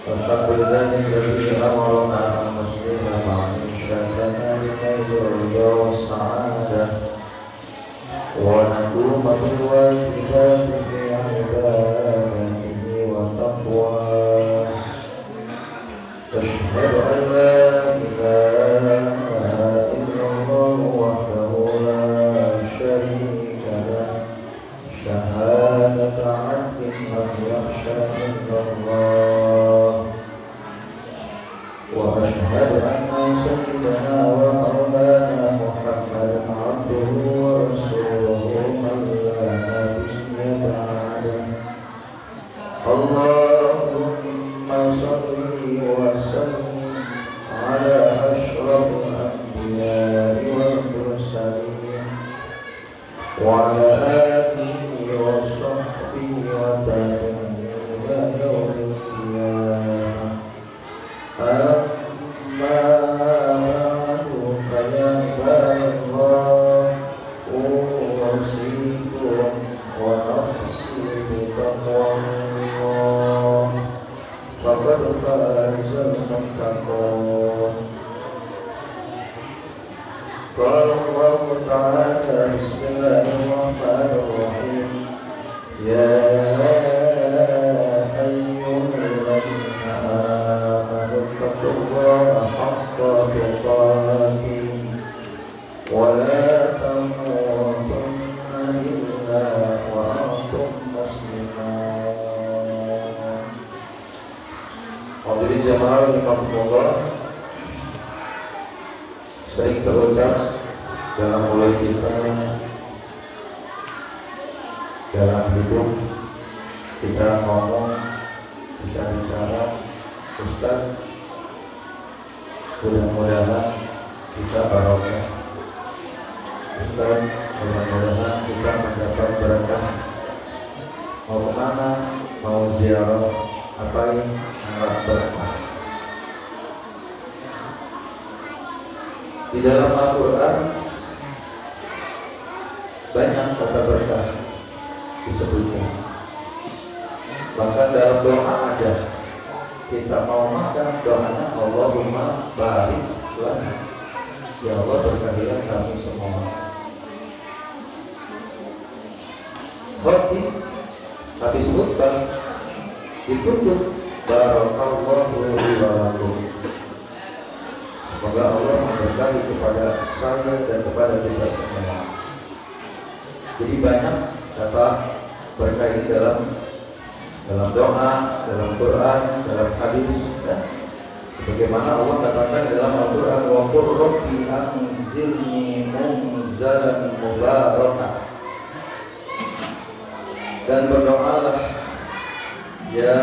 Alhamdulillah alladzi amarna al-muslimina ma'ishatana lil-yawmi was-sa'adah wa naquma bil-wajibati fi ibadatihi wa taqwa. Ashhadu an la ilaha illallah wahdahu la syarika lahu syahadata 'abdin man yakhsha illallah wa ashhadu anna sayyidana wa maulana Muhammadan 'abduhu wa rasuluhu man la nabiyya ba'dahu. Allahumma shalli wa sallim ala asyrafil anbiya'i wal mursalin wa ala alihi wa sahbihi wa tabi'in ila yaumil qiyamah. Amma ba'du fa ya ibadallah أوصيكم ونفسي بتقوى الله فقد فاز المتقون. قال الله تعالى بسم الله الرحمن الرحيم يا أيها الذين آمنوا اتقوا الله حق تقاته ولا تموتن إلا وأنتم مسلمون. Hadirin jamaah rahimakumullah, sering terucap dalam mulut kita dalam hidup kita ngomong, kita bicara, Ustaz, mudah-mudahan kita barokah. Ustaz, mudah-mudahan kita mendapat berkah. Mau kemana? Mau ziarah apa yang enggak berkah? Di dalam Al-Quran banyak kata berkah disebutnya. Bahkan dalam doa ada, kita mau makan, doanya Allahumma barik lana, ya Allah berkahilah kami semua. Khotib habis khutbah ditutup barakallahu li wa lakum. Semoga Allah memberkahi kepada saya dan kepada kita semua. Jadi banyak kata berkah ini dalam doa, dalam Quran, dalam hadis, ya. Sebagaimana Allah katakan dalam Al-Quran, wa qur rabbi anzilni munzalan mubarakan. Dan berdoalah, ya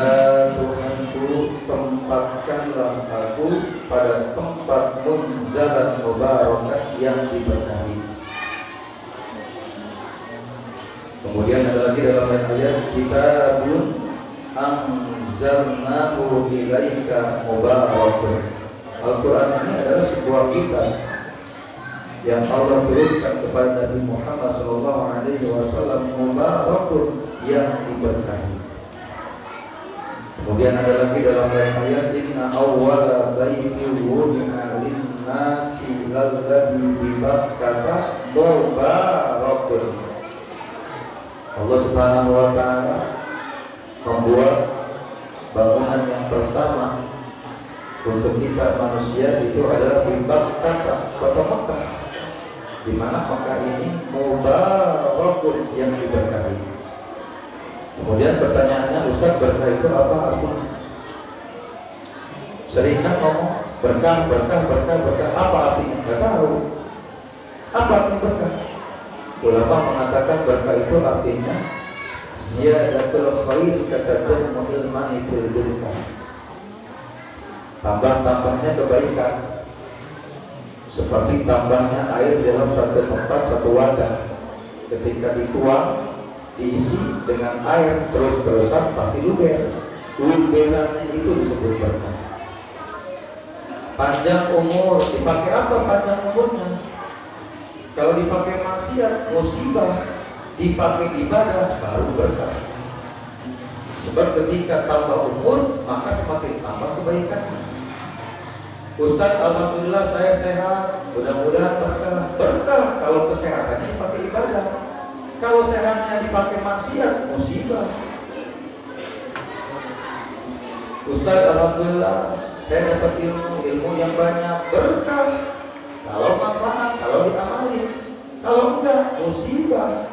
Tuhanku, tempatkanlah aku pada tempat munzalan mubarakan yang diberkahi. Kemudian ada lagi dalam ayat, kitabun anzalnahu ilaika mubarakun. Al-Quran ini adalah sebuah kitab yang Allah turunkan kepada Nabi Muhammad SAW, mubarakun, yang diberkahi. Kemudian ada lagi dalam ayat, inna awwala baiti wudi'a lin-nasi lalladzi bi Bakkah mubarakun. Allah Subhanahu wa ta'ala membuat bangunan yang pertama untuk kita manusia itu adalah di Bakkah, kota Mekah, di mana Mekah ini mubarakun, yang diberkahi. Kemudian pertanyaannya, Ustaz, berkah itu apa artinya? Sering kan ngomong berkah, apa artinya? Enggak tahu. Apa artinya berkah? Ulama mengatakan berkah itu artinya ziyadatul khair katadumul ma'i fil dunya. Tambah-tambahnya kebaikan, seperti tambahnya air dalam satu tempat, satu wadah. Ketika dituang, diisi dengan air terus-terusan, pasti luber. Luberannya itu disebut berkah. Panjang umur, dipakai apa panjang umurnya? Kalau dipakai maksiat, musibah. Dipakai ibadah, baru berkah. Sebab ketika tambah umur, maka semakin tambah kebaikannya. Ustaz, alhamdulillah saya sehat, mudah-mudahan berkah. Berkah kalau kesehatannya dipakai ibadah. Kalau sehatnya dipakai maksiat, musibah. Ustaz, alhamdulillah saya dapat ilmu yang banyak, berkah. Kalau manfaat, kalau diamalin. Kalau enggak, musibah.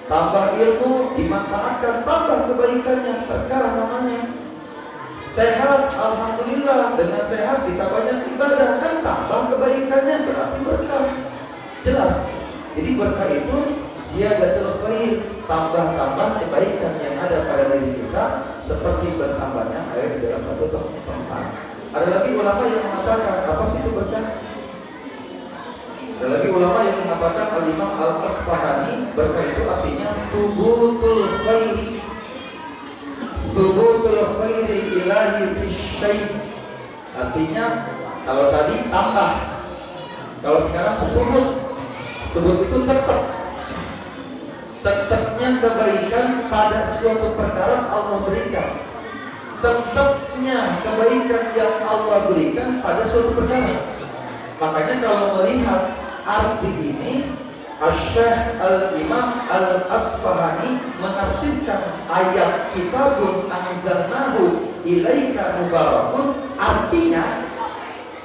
Tambah ilmu, dimanfaatkan, tambah kebaikannya, berkah namanya. Sehat, alhamdulillah, dengan sehat kita banyak ibadah, kan tambah kebaikannya, berarti berkah. Jelas. Jadi berkah itu ziyadatul khair, tambah-tambah kebaikan yang ada pada diri kita, seperti bertambahnya air dalam satu tempat. Ada lagi ulama yang mengatakan, apa sih itu berkah? Ada lagi ulama yang mengatakan, Al-Imam Al-Asfahani, berkah itu artinya thubutul khairi, thubutul khairi ilahi fisyai. Artinya kalau tadi tambah, kalau sekarang thubut itu tetap. kebaikan pada suatu perkara Allah berikan. Tetapnya kebaikan yang Allah berikan pada suatu perkara. Makanya kalau melihat arti ini, Asy-Syaikh Al-Imam Al-Asfahani menafsirkan ayat kitabun anzalnahu ilaika mubarakun, artinya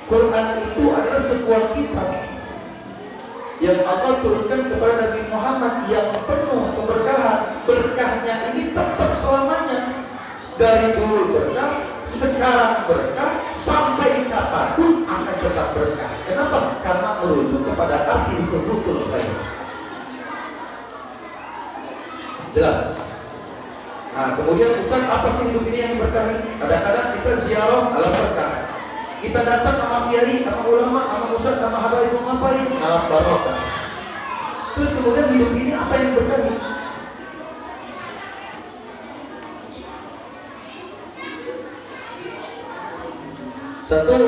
Quran itu adalah sebuah kitab yang Allah turunkan kepada Nabi Muhammad yang penuh keberkahan. Berkahnya ini tetap selamanya. Dari dulu berkah, sekarang berkah, sampai kapanpun akan tetap berkah. Kenapa? Karena merujuk kepada arti hubutul khair. Jelas? Nah, kemudian Ustaz, apa sih hidup ini yang diberkahi? Kadang-kadang kita ziarah alam berkah. Kita datang sama kiai, sama ulama, sama ustaz, sama habaib, ngapain? Alam barokah. Terus kemudian hidup ini apa yang diberkahi? Satu,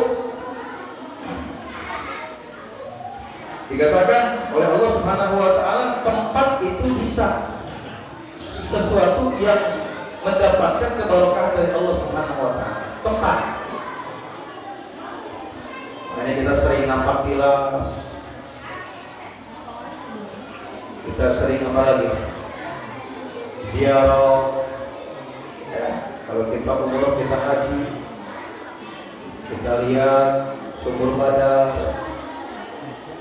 dikatakan oleh Allah Subhanahu wa taala, tempat itu bisa sesuatu yang mendapatkan keberkahan dari Allah Subhanahu wa taala. Tempat. Makanya kita sering nampak tilas. Kita sering apa lagi? Ziarah. Ya, kalau kita umroh, kita haji, kita lihat sumur pada,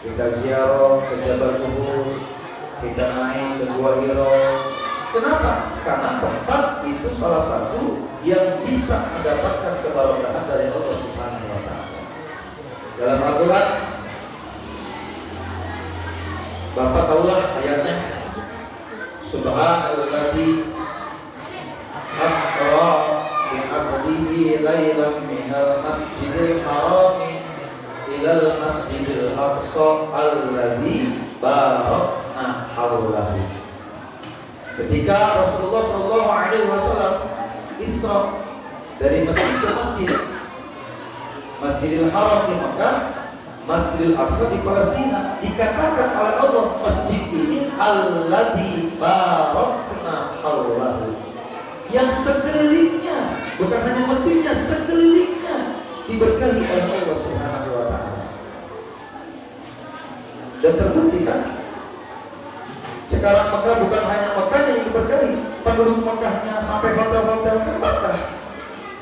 kita ziarah ke Jabal Uhud, kita naik ke Gua Hiro. Kenapa? Karena tempat itu salah satu yang bisa mendapatkan keberkahan dari Allah Subhanahu wa taala. Dalam Al-Quran, Bapak tahulah ayatnya, Subhanalladzi asra bi 'abdihi lailan minal masjidil harami ilal masjidil aqsa alladzi barakna haulahu. Ketika Rasulullah SAW Isra dari masjid ke masjid, Masjidil Haram di Makkah, Masjidil Aqsa di Palestina, dikatakan oleh Allah, masjid ini alladzi barakna haulahu, yang sekelilingnya, bukan hanya masjidnya, sekelilingnya diberkahi oleh Allah Subhanahu wa taala. Dan terbukti kan? Sekarang Mekah bukan hanya Mekah yang diberkahi, penduduk Mekahnya sampai hotel-hotel terbakar.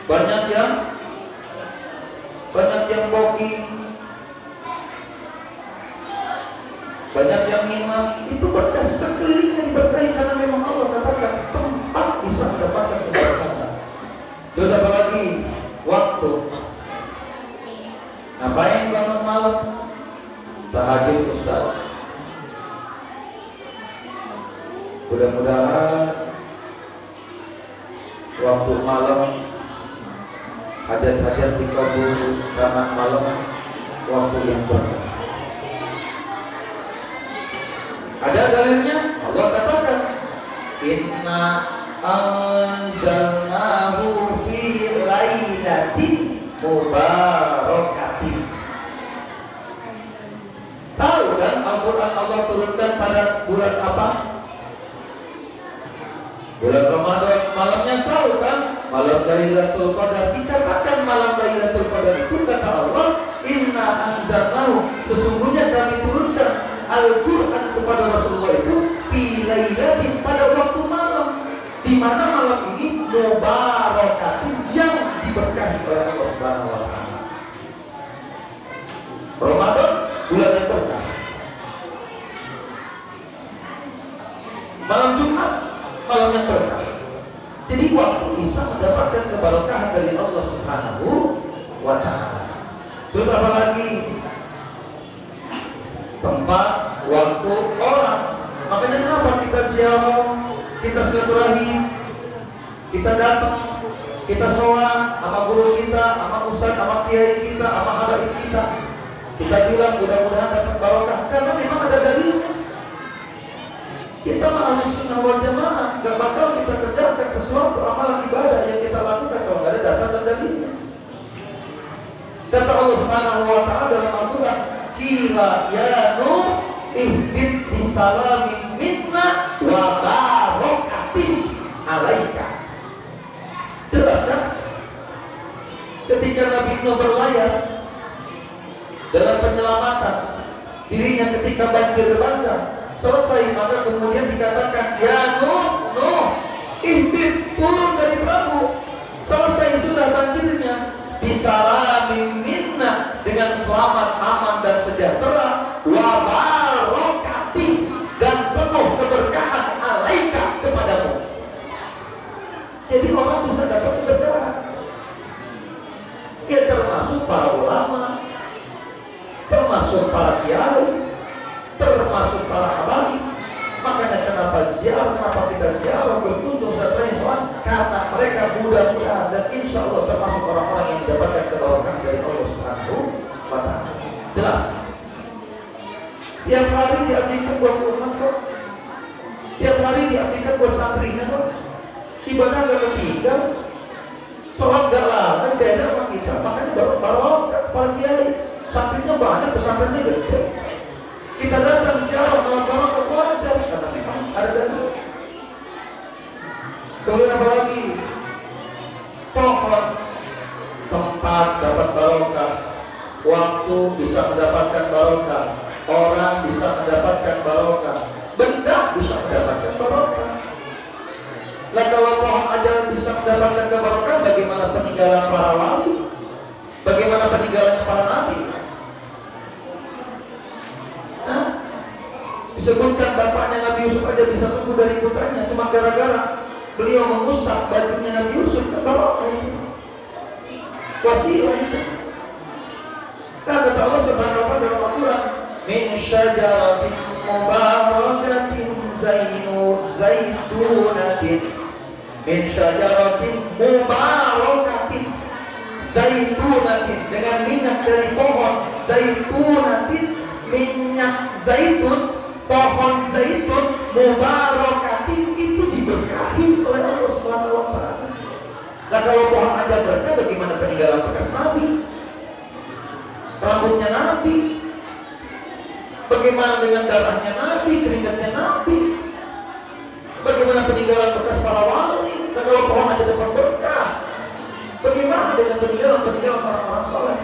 Banyak yang booking, banyak yang nginap, itu berkah, sekelilingnya diberkahi karena memang Allah katakan tempat bisa mendapatkan keberkahan. Terus apa lagi? Waktu. Ngapain bangun malam? Tahajud Ustaz. Mudah-mudahan waktu malam hajat-hajat dikabul, karena malam waktu yang berkah. Ada dalilnya, Allah katakan, Inna anzalnahu fi lailatin mubarakatin. Tahu kan Al-Quran Allah turunkan pada bulan apa? Bulan Ramadan. Malamnya tahu kan? Malam Lailatul Qadar. Dikatakan malam Lailatul Qadar itu kata Allah, Inna anzalnahu, sesungguhnya kami turunkan Al-Quran kepada Rasulullah itu fi lailatin, pada waktu malam, di mana malam ini mubarakatun, yang diberkahi oleh Allah Subhanahu wa taala. Ramadan bulan yang berkah. Malam Jumat malam yang berkah. Jadi waktu bisa mendapatkan keberkahan dari Allah Subhanahu wa taala. Terus apa lagi? Tempat, waktu, orang. Makanya kenapa kita ziarah, kita silaturahim, kita datang, kita sholat sama guru kita, sama ustaz, sama kiai kita, sama habaib kita. Kita bilang mudah-mudahan dapat barokah, karena memang ada dalilnya. Kita ahli sunnah wal jamaah, gak bakal kita kerjakan sesuatu amalan ibadah yang kita lakukan kalau gak ada dasar dan dalilnya. Kata Allah Subhanahu wa taala dalam Al-Quran, Kila ya Nuh ihbit bisalamin minna wa barok Nuh berlayar dalam penyelamatan dirinya ketika banjir bandang selesai, maka kemudian dikatakan, ya Nuh, ihbit, turun dari perahu. Selesai sudah banjirnya, bisalamin minna, dengan selamat, aman dan sejahtera, wa barokati, dan penuh keberkahan alaika, kepadamu. Jadi orang bisa dapat keberkahan. Ya termasuk para ulama, termasuk para kiai, termasuk para habaib. Makanya kenapa kita ziarah berkunjung setelah sholat, karena mereka mudah-mudahan dan insya Allah termasuk orang-orang yang mendapatkan keberkahan dari Allah Subhanahu wa Ta'ala. Jelas. Tiap hari diabdikan buat umat kok. Tiap hari diabdikan buat santrinya kok. Ibadah gak ketinggal, sholat gak lama, beda sama kita. Makanya baru para kiai, santrinya banyak, pesantrennya gede. Kita datang ziarah malam-malam ke wajar, karena memang ada dalil. Kemudian apa lagi? Pohon, tempat dapat barokah, waktu bisa mendapatkan barokah, orang bisa mendapatkan barokah, benda bisa mendapatkan barokah. Nah kalau pohon aja bisa mendapatkan kebarokahan, bagaimana peninggalan para wali? Bagaimana peninggalannya para nabi? Disebutkan bapaknya Nabi Yusuf aja bisa sembuh dari kutanya cuma gara-gara beliau mengusap batunya Nabi Yusuf ke barokah itu. Wasilah itu. Kata Allah Subhanahu wa Ta'ala dalam Al-Quran, min syajaratin mubarakatin zaitunatin, min syajaratin mubarakatin zaitunatin, dengan minyak dari pohon zaitunatin, minyak zaitun, pohon zaitun mubarakatin, itu diberkahi oleh Allah Subhanahu wa Ta'ala. Nah kalau pohon ada berkah, bagaimana peninggalan bekas Nabi? Rambutnya Nabi, bagaimana dengan darahnya Nabi, keringatnya Nabi? Bagaimana peninggalan bekas para wali? Nah kalau pohon ada dapat berkah, bagaimana dengan peninggalan orang-orang soleh?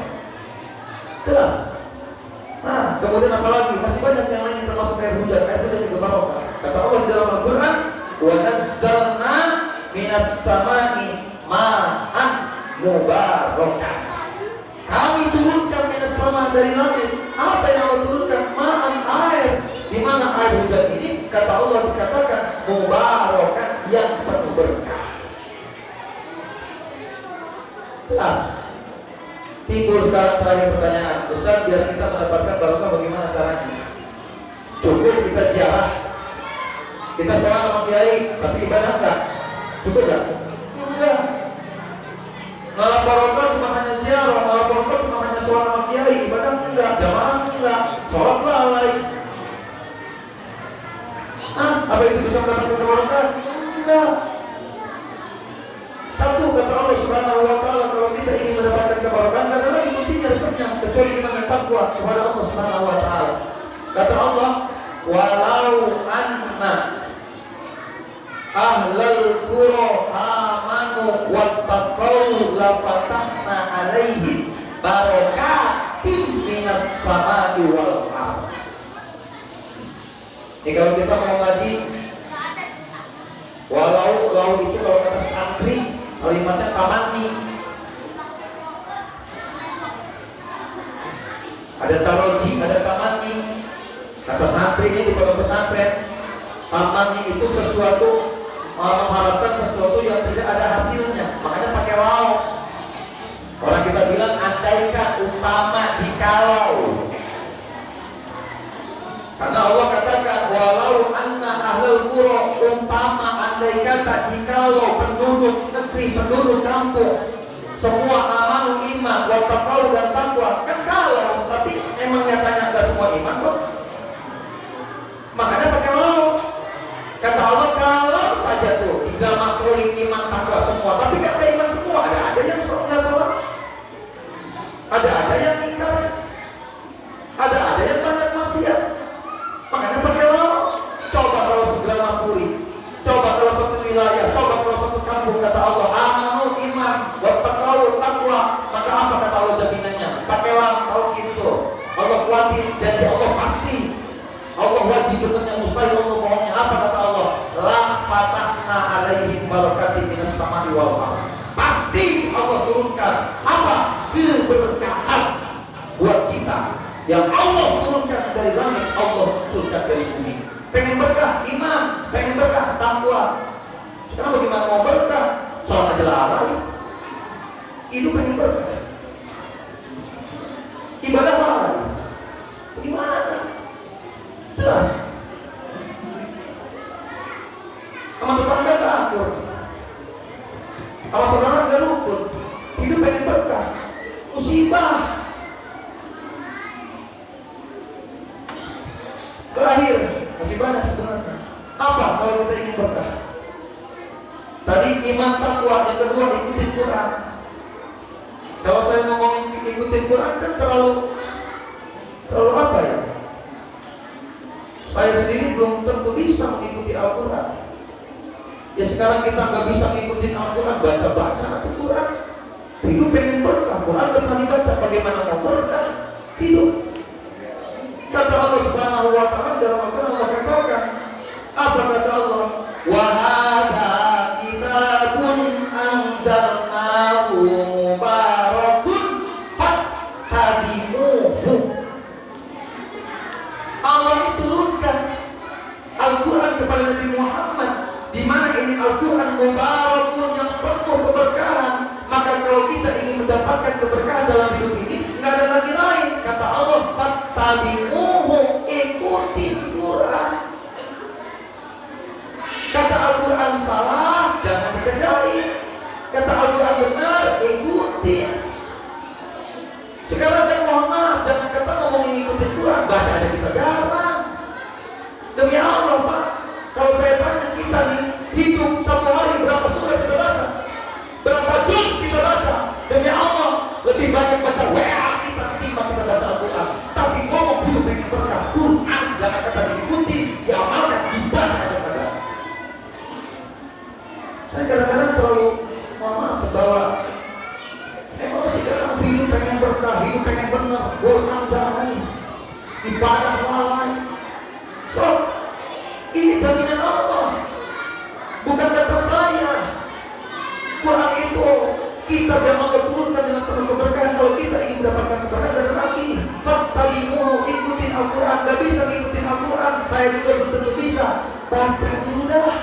Jelas. Nah, kemudian apalagi? Masih banyak yang lain termasuk air hujan juga barokah. Kata Allah di dalam Al-Quran, wa nazzalna minas samai ma'an mubarakah. Kami turunkan minas sama dari langit. Apa yang Allah turunkan? Ma'an, air. Di mana air hujan ini? Kata Allah dikatakan mubarakah, yang penuh berkah. Jelas. Timbul sekarang terakhir pertanyaan, Ustaz, biar kita mendapatkan barokah bagaimana caranya? Cukup kita ziarah, kita sholat sama kiai, tapi ibadah enggak? Cukup enggak? Enggak. Malah barokah cuma hanya ziarah, malah barokah cuma hanya sholat sama kiai, ibadah enggak, jamaah enggak, sholat lalai. Apa itu bisa mendapatkan barokah? Enggak. Satu, kata Allah Subhanahu wa Ta'ala, kalau kita ingin mendapatkan keberkahan, tidak ada lagi kuncinya resepnya kecuali iman dan takwa kepada Allah Subhanahu wa Ta'ala. Kata Allah, walau anna ahlal qura amanu wattaqau la fatahna alaihim barakatin minas samai wal ardh. Ini kalau kita mau ngaji, walau itu kalau kata santri kalimatnya tamani. Ada taroji, ada tamani. Kata santri ini di pondok pesantren, tamani itu sesuatu, mengharapkan sesuatu yang tidak ada hasilnya, makanya pakai lauk. Orang kita bilang andaikan, umpama, jikalau. Karena Allah katakan walau anna ahlul qura, umpama, andai kata, jikalau penduduk negeri, penduduk kampung semua amanu iman, wattaqau dan takwa. Kan kalau, tapi emang nyatanya enggak semua iman kok. Makanya pakai lauk. Kata Allah kalau saja tuh 3 makhluk iman takwa semua, tapi kan ada iman semua, ada yang enggak sholat, ada yang ingkar, ada yang banyak maksiat. Makanya pakai lauk. Coba kalau segera makuri, coba kalau satu wilayah, coba kalau satu kampung, kata Allah amanu iman, wattaqau tahu takwa, maka apa kata Allah jaminannya? Pakailah tauhid itu. Allah khawatir, janji Allah pasti. Allah wajib benarnya, mustahil Allah bohongnya. Apa kata Allah? La fatahna alaihim barakatin minas samai wal ardh. Pasti Allah turunkan apa? Keberkahan buat kita. Yang Allah turunkan dari langit, Allah munculkan dari bumi. Pengen berkah iman, pengen berkah takwa. Sekarang bagaimana mau berkah? Sholat aja lalai. Hidup pengen berkah, ibadah lalai. Bagaimana? Jelas. Sama tetangga gak akur, sama saudara gak rukun. Hidup pengen berkah, musibah. Berakhir masih banyak sebenarnya. Apa kalau kita ingin berkah? Tadi iman takwa, yang kedua ikutin Quran. Kalau saya ngomongin ikutin Quran kan terlalu apa ya? Saya sendiri belum tentu bisa mengikuti Al-Quran. Ya sekarang kita nggak bisa ngikutin Al-Quran, baca Al-Quran. Hidup pengen berkah, Quran gak pernah dibaca. Bagaimana mau berkah? Hidup. Kata Allah Subhanahu wa Ta'ala dalam Al-Quran, Allah katakan, apa kata Allah? Wa hadza kitabun anzalnahu mubarakun fattabi'uhu. Allah turunkan Al-Quran kepada Nabi Muhammad, di mana ini Al-Quran mubarakun, yang penuh keberkahan. Maka kalau kita ingin mendapatkan keberkahan dalam hidup ini, nggak ada lagi lain. Kata Allah, fattabi'uhu, ikutin Quran. Kata Al-Quran salah, jangan dikerjain. Kata Al-Quran benar, ikutin. Sekarang kan mohon maaf, jangan kata ngomongin ikutin Quran, baca aja kita jarang. Demi Allah Pak, kalau saya tanya kita nih, hidup satu hari berapa surah kita baca? Berapa juz kita baca? Demi Allah, lebih banyak baca WA kita ketimbang kita baca Al-Quran. Tapi ngomong hidup pengen berkah, Quran jangan kata diikuti, diamalkan, dibaca aja kagak. Saya kadang-kadang terlalu bahwa emosi dalam hidup pengen berkah, hidup pengen benar, Quran jangan, ibadah lalai. So, ini jaminan Allah, bukan kata saya. Quran itu kitab yang Allah turunkan dengan penuh keberkahan. Kalau kita ingin mendapatkan keberkahan, ada lagi. Fattabi'uhu, ikutin Al-Quran. Gak bisa ngikutin Al-Quran, saya juga belum tentu bisa. Baca dulu dah.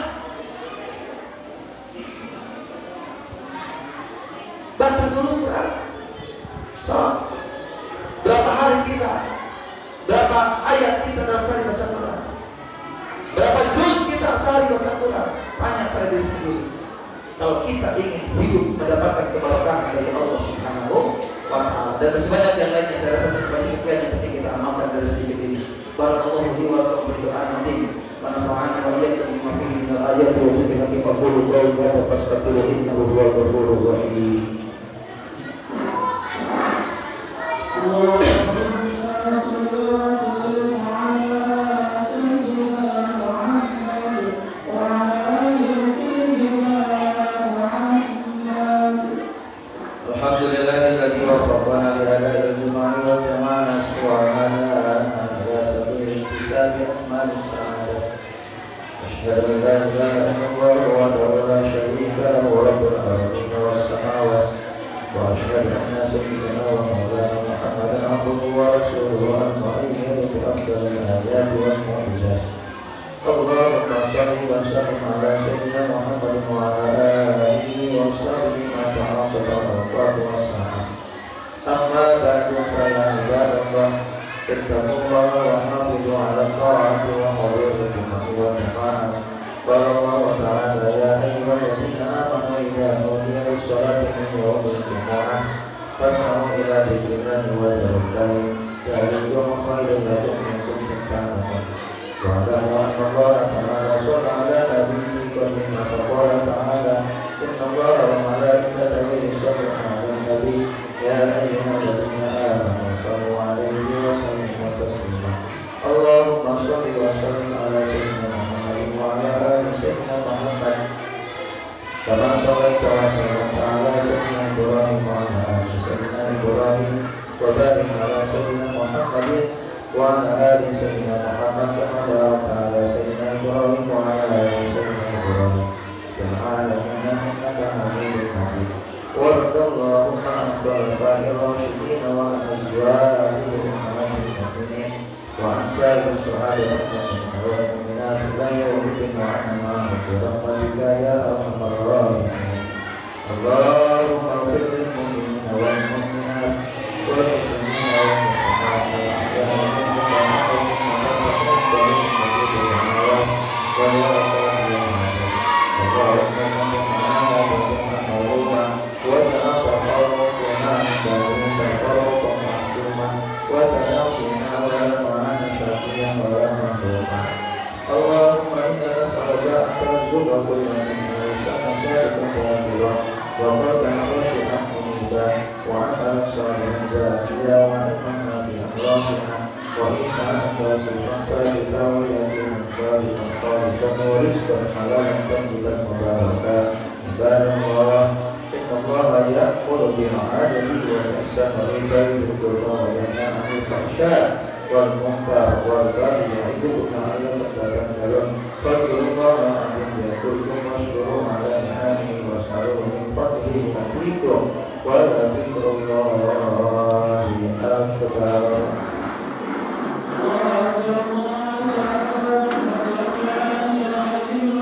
Baca dulu Quran. So, berapa hari kita, berapa ayat kita dalam sehari baca Quran? Berapa juz kita sehari baca Quran? Tanya pada diri sendiri. Kalau kita ingin hidup mendapatkan keberkahan dari Allah Subhanahu wa Ta'ala, dan masih banyak yang lainnya, saya rasa cukup sekian yang penting kita amalkan dari sedikit ini. Barakallahu li wa lakum bil Qur'an azim wa nafa'ana wa iyyakum bima fihi min al-ayati wa dzikri hakim wa qulu qawlan fastaghfiruhu innahu huwal ghafurur rahim. Alhamdulillahilladzi waffaqana li ada'il juma'i wal jamaah wa ala sabili hisabi amal sa'adah. Asyhadu an la ilaha illallah wa la syarika lahu rabbul alamin was samawati wa asyhadu anna sayyidana wa maulana Muhammadan abduhu wa rasuluhu al-mu'ayyin bi afdalil ayati wal mu'jizat. Allahumma shalli wa sallim ala sayyidina Muhammadin wa ala alihi wa sahbihi ma ta'ala amma ba'du fa ya ibadallah ittaqullah wa hafizu ala ta'ati wa hadiru bima'i wa jama'ah. Qala Allah ta'ala ya ayyuhalladzina amanu idza nudiya lis-salati min yawmil jumu'ah fas'au ila dzikrillahi wa dharul bayt dzalikum khairun lakum in kuntum ta'lamun. Wa alamu anna Allah ta'ala shalla ala nabiyyi kama qala ta'ala inna Allaha wa malaikatahu yusalluna 'alan nabi ya ayyuhalladzina amanu shallu 'alaihi wa sallimu taslima. Allahumma shalli wa sallim ala sayyidina Muhammadin wa ala ali sayyidina Muhammad kama shallaita wa sallamta ala sayyidina Ibrahim wa الشهداء والمؤمنين والمؤمنات لا يومئذ وعنها برحمتك يا أرحم الراحمين اللهم اغفر للمؤمنين والمؤمنات والمسلمين والمسلمات والأحياء منهم والأموات والمسلمين والمؤمنين والأموات اللهم انصرنا مغلوبا وتنصرنا فرقا معصوما وتنافينا ولا معانا شاكيا ولا محروما اللهم انا نسالك ان ترزق كل من يشاء صادقا طاهرا وقلبا خاشعا منيبا وعملا صالحا زاكيا وعلما نافعا رافعا وإنا أنت صفا ثابتا ويقينا صالحا خالصا ورزقا حلالا طيبا مباركا عباد الله إن الله يأمر بالعدل والإحسان وإيتاء ذي القربى وينهى عن الفحشاء والمنكر والبغي يعظكم لعلكم تذكرون